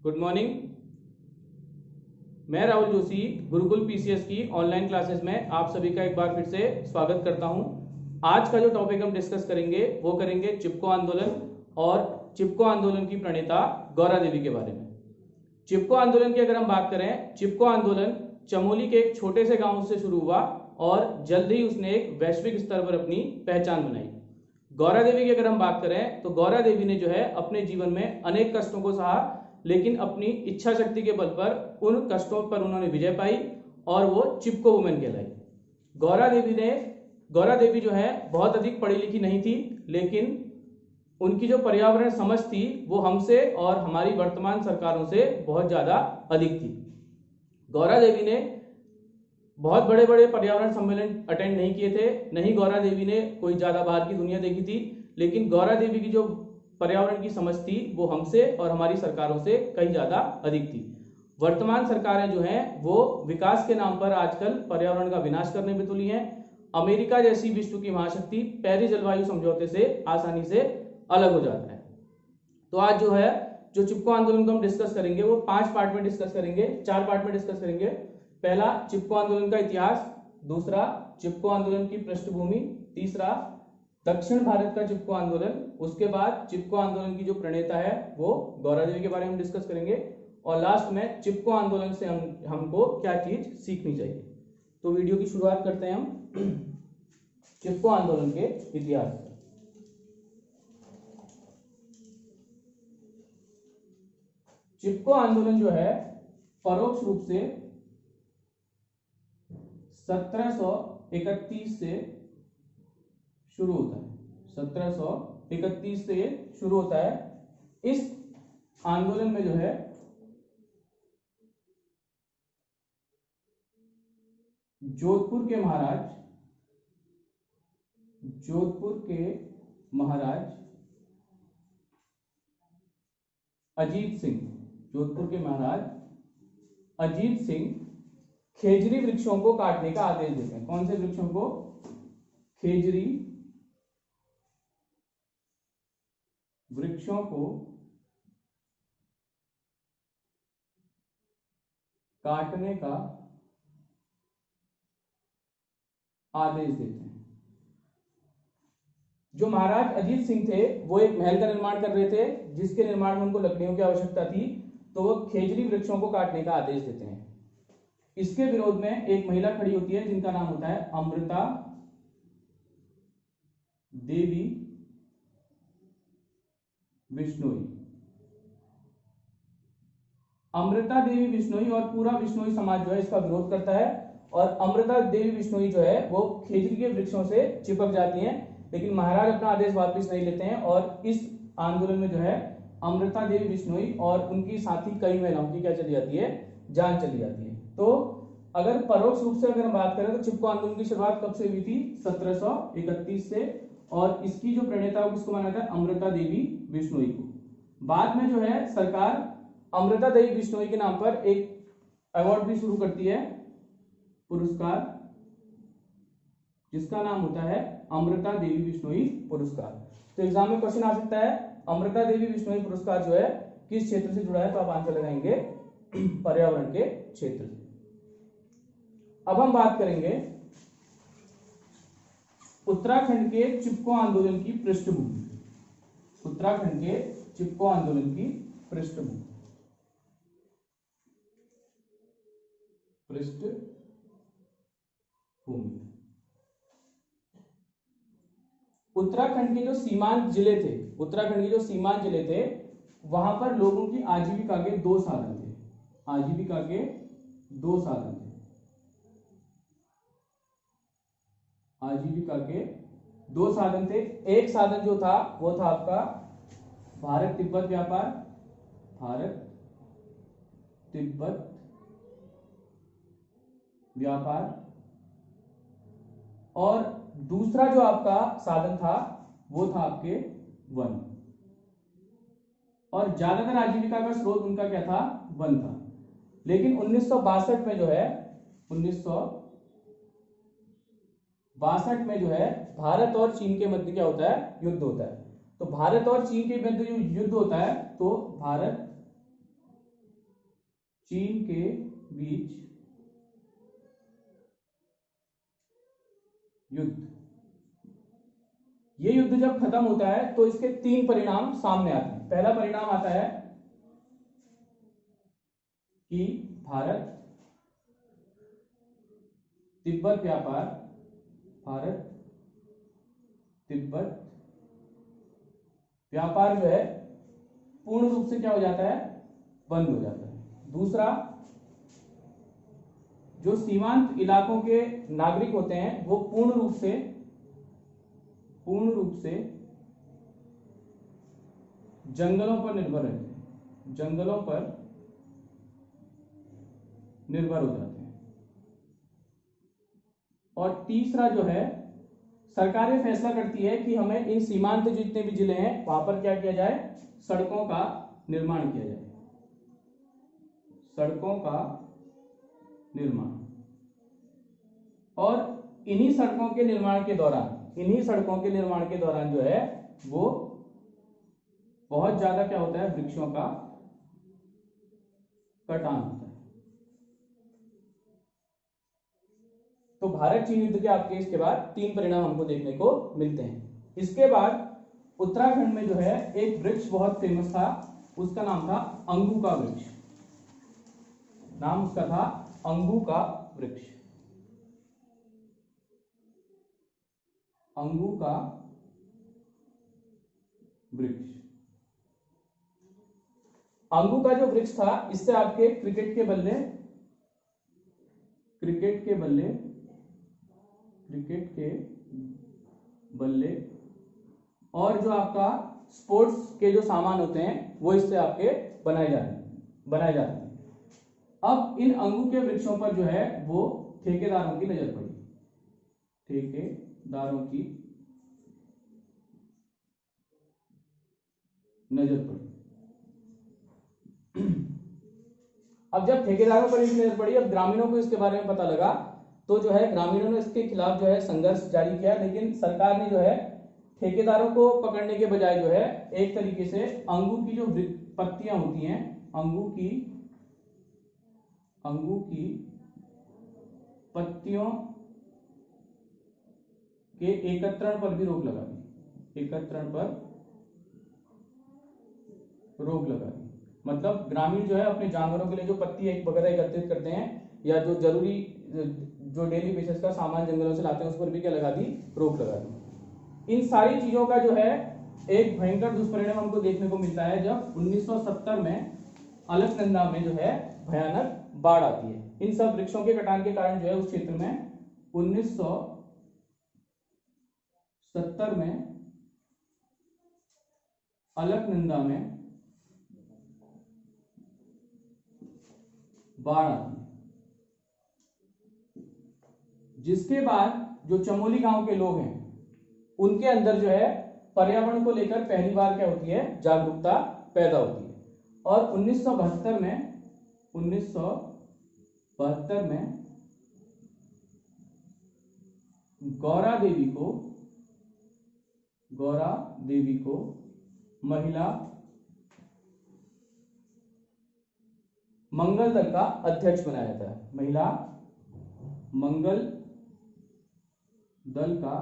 Good morning. मैं Rahul Joshi Gurukul PCS की online classes में आप सभी का एक बार फिर से स्वागत करता हूं। आज का जो टॉपिक हम डिस्कस करेंगे वो करेंगे चिपको आंदोलन और चिपको आंदोलन की प्रणेता गौरा देवी के बारे में। चिपको आंदोलन की अगर हम बात करें, चिपको आंदोलन चमोली के एक छोटे से गांव से शुरू हुआ और जल्द ही उसने एक वैश्विक स्तर पर अपनी पहचान बनाई। गौरा देवी की अगर हम बात करें तो गौरा देवी ने जो है अपने जीवन में अनेक कष्टों को सहा, लेकिन अपनी इच्छा शक्ति के बल पर उन कष्टों पर उन्होंने विजय पाई और वो चिपको वुमेन कहलाई। गौरा देवी जो है बहुत अधिक पढ़ी लिखी नहीं थी, लेकिन उनकी जो पर्यावरण समझ थी वो हमसे और हमारी वर्तमान सरकारों से बहुत ज्यादा अधिक थी। गौरा देवी ने बहुत बड़े बड़े पर्यावरण सम्मेलन अटेंड नहीं किए थे, नहीं गौरा देवी ने कोई ज्यादा बाहर की दुनिया देखी थी, लेकिन गौरा देवी की जो पर्यावरण की समझ थी वो हमसे और हमारी सरकारों से कहीं ज्यादा अधिक थी। वर्तमान सरकारें जो हैं वो विकास के नाम पर आजकल पर्यावरण का विनाश करने में तुली हैं। अमेरिका जैसी विश्व की महाशक्ति पेरिस जलवायु समझौते से आसानी से अलग हो जाता है। तो आज जो चिपको आंदोलन को हम डिस्कस करेंगे वो 5 पार्ट में डिस्कस करेंगे, 4 पार्ट में डिस्कस करेंगे। पहला चिपको आंदोलन का इतिहास, दूसरा चिपको आंदोलन की पृष्ठभूमि, तीसरा दक्षिण भारत का चिपको आंदोलन, उसके बाद चिपको आंदोलन की जो प्रणेता है वो गौरा देवी के बारे में हम डिस्कस करेंगे, और लास्ट में चिपको आंदोलन से हमको क्या चीज सीखनी चाहिए। तो वीडियो की शुरुआत करते हैं हम चिपको आंदोलन के इतिहास से। चिपको आंदोलन जो है परोक्ष रूप से 1731 से शुरू होता है। 1731 से शुरू होता है। इस आंदोलन में जो है जोधपुर के महाराज अजीत सिंह खेजरी वृक्षों को काटने का आदेश देते हैं। कौन से वृक्षों को? खेजरी वृक्षों को काटने का आदेश देते हैं। जो महाराज अजीत सिंह थे वो एक महल का निर्माण कर रहे थे, जिसके निर्माण में उनको लकड़ियों की आवश्यकता थी, तो वो खेजरी वृक्षों को काटने का आदेश देते हैं। इसके विरोध में एक महिला खड़ी होती है जिनका नाम होता है अमृता देवी बिश्नोई। अमृता देवी बिश्नोई और पूरा बिश्नोई समाज जो है इसका विरोध करता है, और अमृता देवी बिश्नोई जो है वो खेजरी के वृक्षों से चिपक जाती हैं, लेकिन महाराज अपना आदेश वापस नहीं लेते हैं, और इस आंदोलन में जो है अमृता देवी बिश्नोई और उनकी साथी कई महिलाओं की क्या चली जाती है? जान चली जाती है। तो अगर परोक्ष रूप से अगर हम बात करें तो चिपको आंदोलन की शुरुआत कब से हुई थी? 1731 से, और इसकी जो प्रणेता किसको माना जाता है? अमृता देवी बिश्नोई को। बाद में जो है सरकार अमृता देवी बिश्नोई के नाम पर एक अवार्ड भी शुरू करती है, पुरस्कार, जिसका नाम होता है अमृता देवी बिश्नोई पुरस्कार। तो एग्जाम में क्वेश्चन आ सकता है अमृता देवी बिश्नोई पुरस्कार जो है किस क्षेत्र से जुड़ा है? तो आप आंसर लगाएंगे पर्यावरण के क्षेत्र से। अब हम बात करेंगे उत्तराखंड के चिपको आंदोलन की पृष्ठभूमि। उत्तराखंड के चिपको आंदोलन की पृष्ठभूमि। उत्तराखंड के जो सीमांत जिले थे वहां पर लोगों की आजीविका के दो साधन थे। एक साधन जो था वो था आपका भारत तिब्बत व्यापार, और दूसरा जो आपका साधन था वो था आपके वन, और ज्यादातर आजीविका का स्रोत उनका क्या था? वन था। लेकिन 1962 में जो है 1962 में जो है भारत और चीन के मध्य क्या होता है? युद्ध होता है। तो भारत और चीन के मध्य जो युद्ध होता है तो भारत चीन के बीच युद्ध। ये युद्ध जब खत्म होता है तो इसके 3 परिणाम सामने आते हैं। पहला परिणाम आता है कि भारत तिब्बत व्यापार, भारत तिब्बत व्यापार जो है पूर्ण रूप से क्या हो जाता है, बंद हो जाता है। दूसरा, जो सीमांत इलाकों के नागरिक होते हैं वो पूर्ण रूप से जंगलों पर निर्भर रहते हैं, जंगलों पर निर्भर हो जाते हैं। और तीसरा जो है, सरकारें फैसला करती है कि हमें इन सीमांत जितने भी जिले हैं वहां पर क्या किया जाए, सड़कों का निर्माण किया जाए, सड़कों का निर्माण। और इन्हीं सड़कों के निर्माण के दौरान जो है वो बहुत ज्यादा क्या होता है, वृक्षों का कटान होता है। तो भारत चीन युद्ध के आपके इसके बाद 3 परिणाम हमको देखने को मिलते हैं। इसके बाद उत्तराखंड में जो है एक वृक्ष बहुत फेमस था, उसका नाम था अंगू का वृक्ष। नाम उसका था अंगू का वृक्ष। अंगू का वृक्ष, अंगू का जो वृक्ष था इससे आपके क्रिकेट के बल्ले और जो आपका स्पोर्ट्स के जो सामान होते हैं वो इससे आपके बनाए जाते हैं। अब इन अंगू के वृक्षों पर जो है वो ठेकेदारों की नजर पड़ी, अब जब ठेकेदारों पर इसकी नजर पड़ी, अब ग्रामीणों को इसके बारे में पता लगा तो जो है ग्रामीणों ने इसके खिलाफ जो है संघर्ष जारी किया। लेकिन सरकार ने जो है ठेकेदारों को पकड़ने के बजाय जो है एक तरीके से अंगू की जो पत्तियां होती हैं, अंगू की पत्तियों के एकत्रण पर भी रोक लगा दी। मतलब ग्रामीण जो है अपने जानवरों के लिए जो पत्ती वगैरह एकत्रित करते हैं या जो जरूरी जो डेली बेसिस का सामान जंगलों से लाते हैं उस पर भी क्या लगा दी, रोक लगा दी। इन सारी चीजों का जो है एक भयंकर दुष्परिणाम हमको देखने को मिलता है जब 1970 में अलकनंदा में जो है भयानक बाढ़ आती है। इन सब वृक्षों के कटान के कारण जो है उस क्षेत्र में 1970 में अलकनंदा में बाढ़ आती है, जिसके बाद जो चमोली गांव के लोग हैं उनके अंदर जो है पर्यावरण को लेकर पहली बार क्या होती है, जागरूकता पैदा होती है। और 1972 में गौरा देवी को महिला मंगल दल का अध्यक्ष बनाया जाता है। महिला मंगल दल का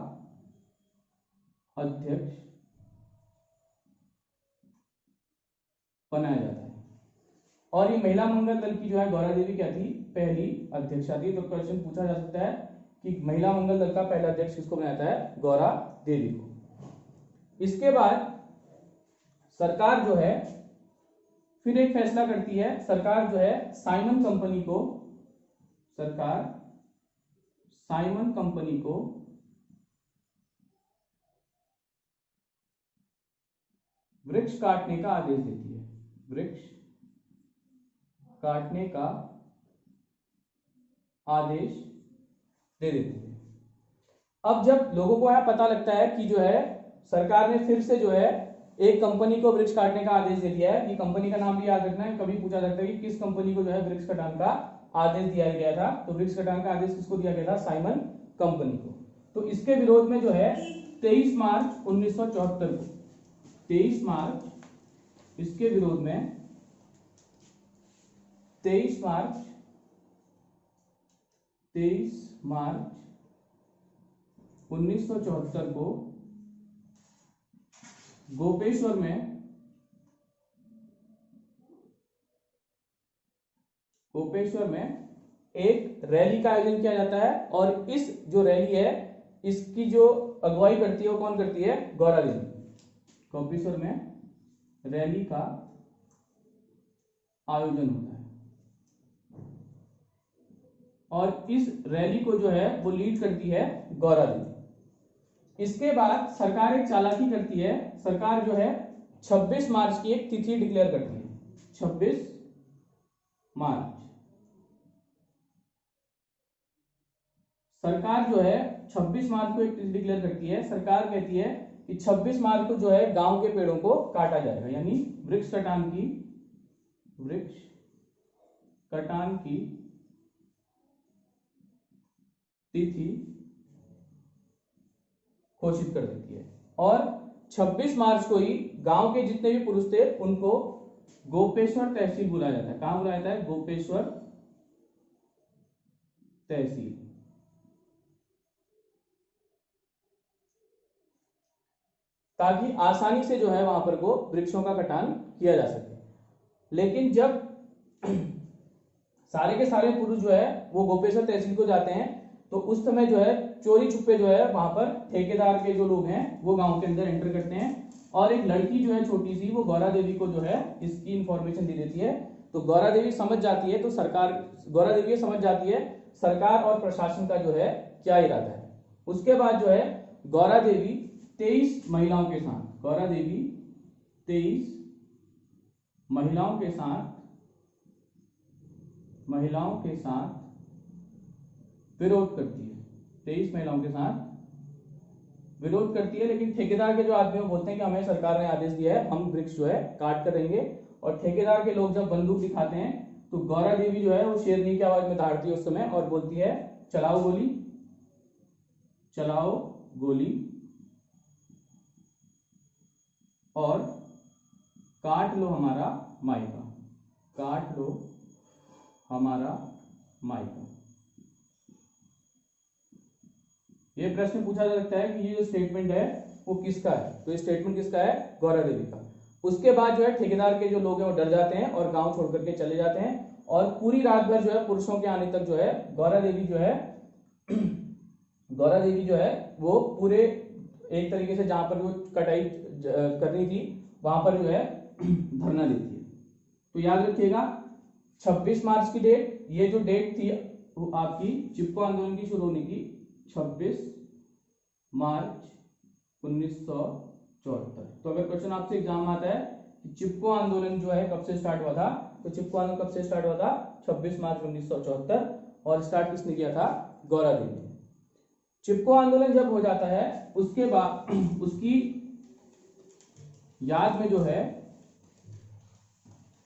अध्यक्ष बनाया जाता है। और ये महिला मंगल दल की जो है गौरा देवी क्या थी, पहली अध्यक्षा थी। तो क्वेश्चन पूछा जा सकता है कि महिला मंगल दल का पहला अध्यक्ष किसको बनाता है, गौरा देवी को। इसके बाद सरकार जो है फिर एक फैसला करती है। सरकार जो है साइमन कंपनी को वृक्ष काटने का आदेश देती है, वृक्ष काटने का आदेश दे देती है। अब जब लोगों को यह पता लगता है कि जो है सरकार ने फिर से जो है एक कंपनी को वृक्ष काटने का आदेश दे दिया है, कि कंपनी का नाम भी याद रखना है, कभी पूछा जाता है कि किस कंपनी को जो है वृक्ष कटान का आदेश दिया गया था। तो वृक्ष कटान का आदेश किसको दिया गया था, साइमन कंपनी को। तो इसके विरोध में जो है 23 मार्च 1974 को, 23 मार्च इसके विरोध में 23 मार्च 1974 को गोपेश्वर में एक रैली का आयोजन किया जाता है। और इस जो रैली है इसकी जो अगुवाई करती है वो कौन करती है? गौरा देवी। गोपेश्वर में रैली का आयोजन होता है और इस रैली को जो है वो लीड करती है गौरा देवी। इसके बाद सरकार एक चालाकी करती है, सरकार जो है 26 मार्च की एक तिथि डिक्लेयर करती है। 26 मार्च सरकार जो है 26 मार्च को एक तिथि डिक्लेयर करती है। सरकार कहती है कि 26 मार्च को जो है गांव के पेड़ों को काटा जाएगा, यानी वृक्ष कटान की तिथि घोषित कर देती है। और 26 मार्च को ही गांव के जितने भी पुरुष थे उनको गोपेश्वर तहसील बुलाया जाता है। कहां बुलाया जाता है? गोपेश्वर तहसील। ताकि आसानी से जो है वहां पर को वृक्षों का कटान किया जा सके। लेकिन जब सारे के सारे पुरुष जो है वो गोपेश्वर तहसील को जाते हैं तो उस समय जो है चोरी छुपे जो है वहां पर ठेकेदार के जो लोग हैं वो गांव के अंदर एंटर करते हैं और एक लड़की जो है छोटी सी वो गौरा देवी को जो है इसकी इंफॉर्मेशन दे देती है। तो गौरा देवी समझ जाती है, तो गौरा देवी समझ जाती है सरकार और प्रशासन का जो है क्या इरादा है। उसके बाद जो है गौरा देवी 23 महिलाओं के साथ विरोध करती है। 23 महिलाओं के साथ विरोध करती है, लेकिन ठेकेदार के जो आदमी बोलते हैं कि हमें सरकार ने आदेश दिया है, हम वृक्ष जो है काट कर रहेंगे। और ठेकेदार के लोग जब बंदूक दिखाते हैं तो गौरा देवी जो है वो शेरनी की आवाज में दहाड़ती है उस समय और बोलती है चलाओ गोली और काट लो हमारा मायका। ये प्रश्न पूछा जा सकता है कि ये जो स्टेटमेंट है वो किसका है? तो ये स्टेटमेंट किसका है? गौरा देवी का। उसके बाद जो है ठेकेदार के जो लोग हैं वो डर जाते हैं और गांव छोड़ करके चले जाते हैं और पूरी रात भर जो है पुरुषों के आने तक जो है गौरा देवी जो है वो पूरे एक तरीके से जहां पर वो कटाई करनी थी वहां पर जो है धरना देती है। तो याद रखिएगा 26 मार्च की डेट, ये जो डेट थी आपकी चिपको आंदोलन की शुरू होने की 26 मार्च 1974। तो अगर क्वेश्चन आपसे एग्जाम आता है कि चिपको आंदोलन जो है कब से स्टार्ट हुआ था, तो चिपको आंदोलन कब से स्टार्ट हुआ था? 26 मार्च 1974। और स्टार्ट किसने किया था? गौरा देवी ने। चिपको आंदोलन जब हो जाता है उसके बाद उसकी याद में जो है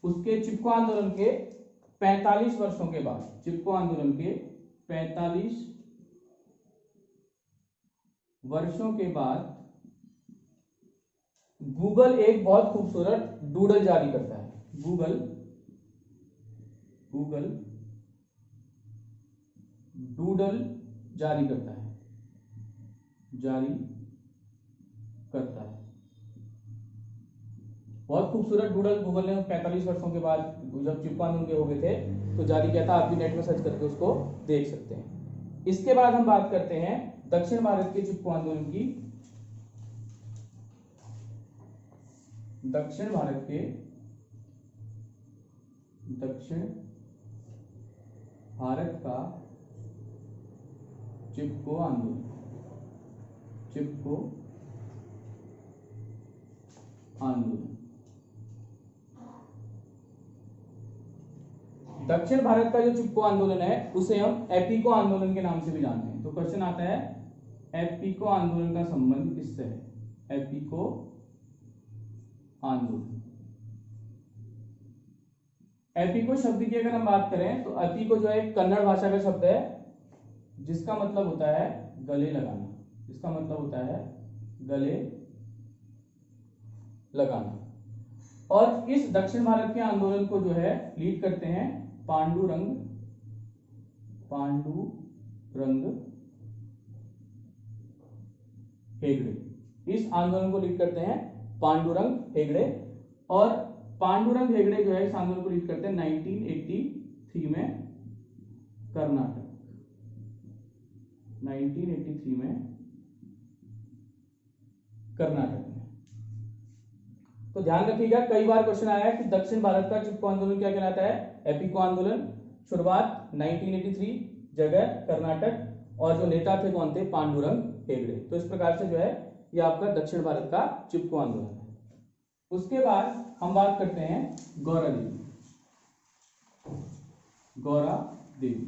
उसके चिपको आंदोलन के 45 वर्षों के बाद, चिपको आंदोलन के 45 वर्षों के बाद गूगल एक बहुत खूबसूरत डूडल जारी करता है। गूगल डूडल जारी करता है। बहुत खूबसूरत डूडल गूगल ने 45 वर्षों के बाद जब चिपको आंदोलन के हो गए थे तो जारी किया था। आप भी नेट में सर्च करके उसको देख सकते हैं। इसके बाद हम बात करते हैं दक्षिण भारत के चिपको आंदोलन की। दक्षिण भारत का चिपको आंदोलन। दक्षिण भारत का जो चिपको आंदोलन है उसे हम एपीको आंदोलन के नाम से भी जानते हैं। तो क्वेश्चन आता है एपीको आंदोलन का संबंध किससे है? एपीको आंदोलन। एपीको शब्द की अगर हम बात करें तो एपीको जो है कन्नड़ भाषा का शब्द है जिसका मतलब होता है गले लगाना। इसका मतलब होता है गले लगाना। और इस दक्षिण भारत के आंदोलन को जो है लीड करते हैं पांडुरंग हेगड़े। इस आंदोलन को लीड करते हैं पांडुरंग हेगड़े। और पांडुरंग हेगड़े जो है इस आंदोलन को लीड करते हैं 1983 में कर्नाटक। 1983 में कर्नाटक में। तो ध्यान रखिएगा, कई बार क्वेश्चन आया है कि दक्षिण भारत का चिपको आंदोलन क्या कहलाता है? एपिको आंदोलन। शुरुआत 1983, जगह कर्नाटक, और जो नेता थे कौन थे? पांडुरंग हेगड़े। तो इस प्रकार से जो है ये आपका दक्षिण भारत का चिपको आंदोलन है। उसके बाद हम बात करते हैं गौरा देवी। गौरा देवी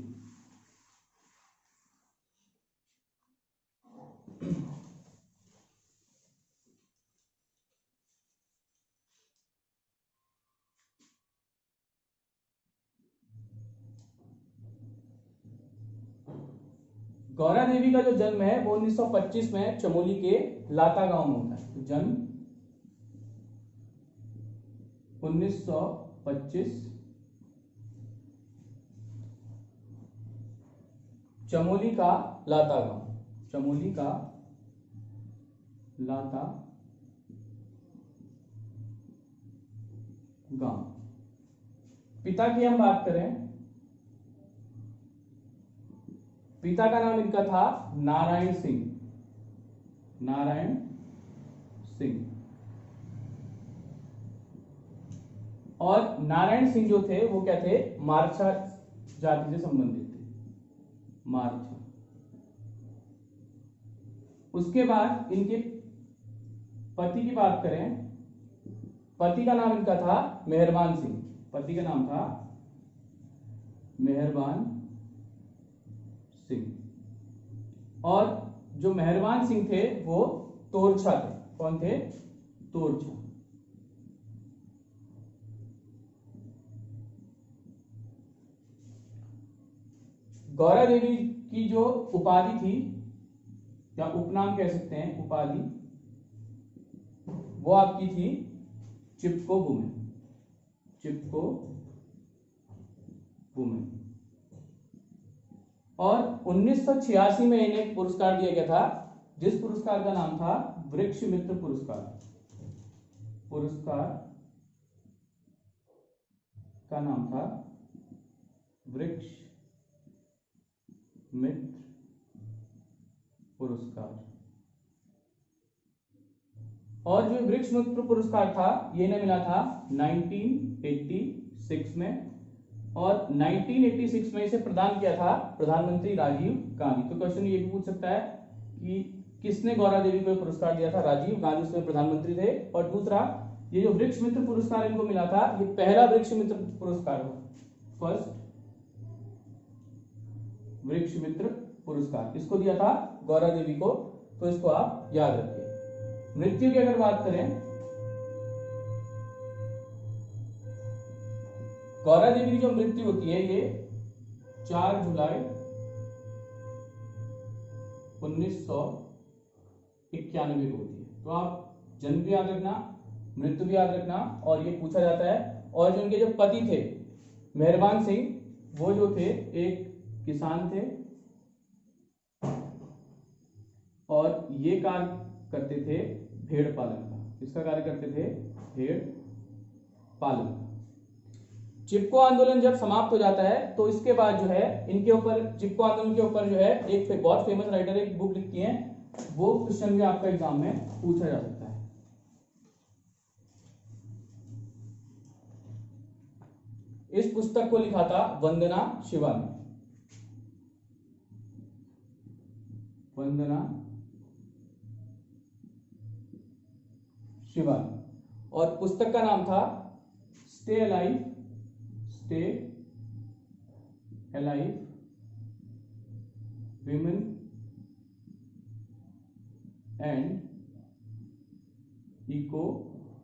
गौरा देवी का जो जन्म है वो 1925 में चमोली के लाता गांव में होता है। तो जन्म 1925 चमोली का लाता गांव, चमोली का लाता गांव। पिता की हम बात करें, पिता का नाम इनका था नारायण सिंह। नारायण सिंह। और नारायण सिंह जो थे वो क्या थे? मारछा जाति से संबंधित थे, मारछा। उसके बाद इनके पति की बात करें, पति का नाम इनका था मेहरबान सिंह। पति का नाम था मेहरबान सिंह। और जो मेहरबान सिंह थे वो तोरछा थे। कौन थे? तोरछा। गौरा देवी की जो उपाधि थी, या उपनाम कह सकते हैं, उपाधि, वो आपकी थी चिपको वुमेन। चिपको वुमेन। और 1986 में इन्हें एक पुरस्कार दिया गया था, जिस पुरस्कार का नाम था वृक्ष मित्र पुरस्कार। पुरस्कार का नाम था वृक्ष मित्र पुरस्कार। और जो वृक्ष मित्र पुरस्कार था ये इन्हें मिला था 1986 में। और 1986 में इसे प्रदान किया था प्रधानमंत्री राजीव गांधी। तो क्वेश्चन ये भी पूछ सकता है कि किसने गौरा देवी को पुरस्कार दिया था? राजीव गांधी उसमें प्रधानमंत्री थे। और दूसरा, ये जो वृक्ष मित्र पुरस्कार इनको मिला था, ये पहला वृक्ष मित्र पुरस्कार हो, फर्स्ट वृक्ष मित्र पुरस्कार इसको दिया था गौरा देवी को। तो इसको आप याद रखिए। मृत्यु की अगर बात करें, गौरा देवी की जो मृत्यु होती है ये 4 जुलाई 1991 को होती है। तो आप जन्म भी याद रखना, मृत्यु भी याद रखना, और ये पूछा जाता है। और जो उनके जो पति थे मेहरबान सिंह, वो जो थे एक किसान थे, और ये कार्य करते थे भेड़ पालन का। इसका कार्य करते थे भेड़ पालन का। चिपको आंदोलन जब समाप्त हो जाता है तो इसके बाद जो है इनके ऊपर, चिपको आंदोलन के ऊपर जो है एक बहुत फेमस राइटर एक बुक लिखती है, वो क्वेश्चन भी आपका एग्जाम में पूछा जा सकता है। इस पुस्तक को लिखा था वंदना शिवा ने। वंदना शिवा। और पुस्तक का नाम था stay alive, stay alive women and ecology.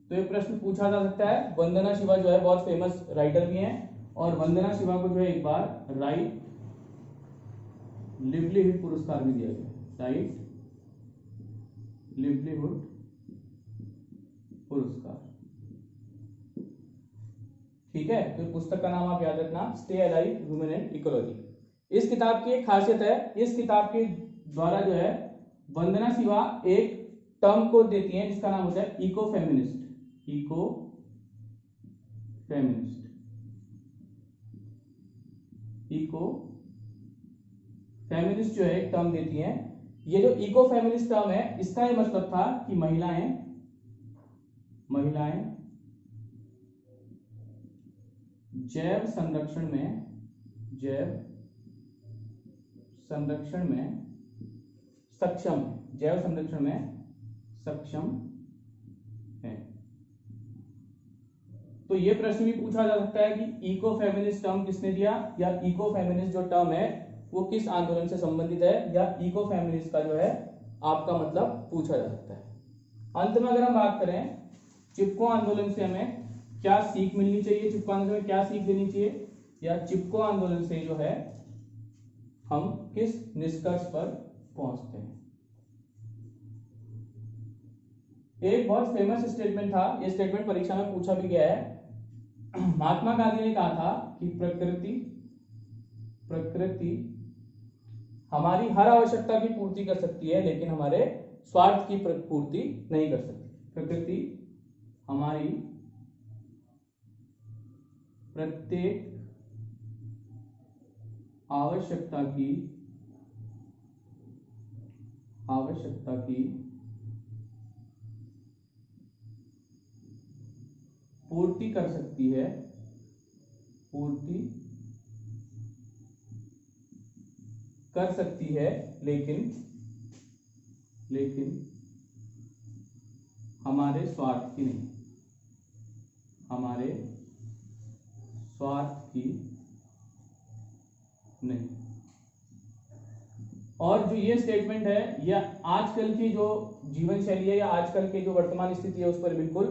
तो ये प्रश्न पूछा जा सकता है। वंदना शिवा जो है बहुत फेमस राइटर भी हैं, और वंदना शिवा को जो है एक बार राइट लिवलीहुड पुरस्कार भी दिया गया। राइट लिवलीहुड पुरस्कार। ठीक है, तो पुस्तक का नाम आप याद रखना, stay alive human and ecology. इस किताब की एक खासियत है, इस किताब के द्वारा जो है वंदना शिवा एक टर्म को देती हैं जिसका नाम होता है eco feminist. Eco feminist, eco feminist जो है एक टर्म देती हैं। ये जो इको फेमिनिस्ट टर्म है, इसका ये मतलब था कि महिलाएं जैव संरक्षण में सक्षम है, जैव संरक्षण में सक्षम है। तो ये प्रश्न भी पूछा जा सकता है कि इको फेमिनिस्ट टर्म किसने दिया, या इको फेमिनिस्ट जो टर्म है वो किस आंदोलन से संबंधित है, या इको फेमिनिस्ट का जो है आपका मतलब पूछा जा सकता है। अंत में अगर हम बात करें चिपको आंदोलन से हमें क्या सीख मिलनी चाहिए, चिपको आंदोलन में क्या सीख लेनी चाहिए, या चिपको आंदोलन से जो है हम किस निष्कर्ष पर पहुंचते हैं। एक बहुत फेमस स्टेटमेंट था, यह स्टेटमेंट परीक्षा में पूछा भी गया है। महात्मा गांधी ने कहा था कि प्रकृति हमारी हर आवश्यकता की पूर्ति कर सकती है, लेकिन हमारे स्वार्थ की पूर्ति नहीं कर सकती। प्रकृति हमारी प्रत्येक आवश्यकता की पूर्ति कर सकती है, लेकिन हमारे स्वार्थ की नहीं, और जो ये स्टेटमेंट है यह आजकल की जो जीवन शैली है या आजकल की जो वर्तमान स्थिति है उस पर बिल्कुल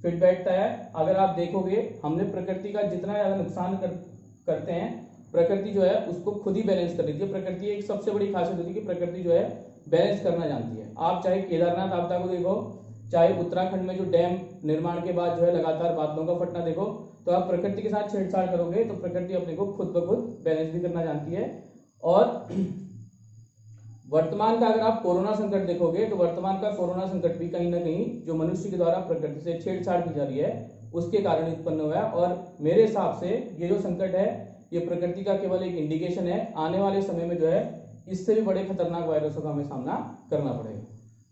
फिट बैठता है। अगर आप देखोगे हमने प्रकृति का जितना ज्यादा नुकसान करते हैं, प्रकृति जो है उसको खुद ही बैलेंस कर देती है। प्रकृति एक सबसे बड़ी खासियत होती है कि प्रकृति जो है बैलेंस करना जानती है। आप चाहे केदारनाथ आपदा को देखो, चाहे उत्तराखंड में जो डैम निर्माण के बाद जो है लगातार बादलों का फटना देखो, तो आप प्रकृति के साथ छेड़छाड़ करोगे तो प्रकृति अपने को खुद ब खुद बैलेंस भी करना जानती है। और वर्तमान का अगर आप कोरोना संकट देखोगे तो वर्तमान का कोरोना संकट भी कहीं ना कहीं जो मनुष्य के द्वारा प्रकृति से छेड़छाड़ की जा रही है उसके कारण उत्पन्न हुआ है। और मेरे हिसाब से ये जो संकट है ये प्रकृति का केवल एक इंडिकेशन है। आने वाले समय में जो है इससे भी बड़े खतरनाक वायरसों का हमें सामना करना पड़ेगा।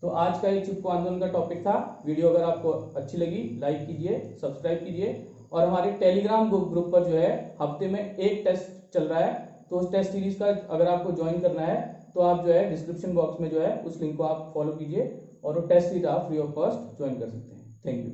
तो आज का ये चिपको आंदोलन का टॉपिक था। वीडियो अगर आपको अच्छी लगी लाइक कीजिए, सब्सक्राइब कीजिए, और हमारे टेलीग्राम ग्रुप पर जो है हफ्ते में एक टेस्ट चल रहा है, तो उस टेस्ट सीरीज का अगर आपको ज्वाइन करना है तो आप जो है डिस्क्रिप्शन बॉक्स में जो है उस लिंक को आप फॉलो कीजिए और वो टेस्ट सीरीज आप फ्री ऑफ कॉस्ट ज्वाइन कर सकते हैं। Thank you.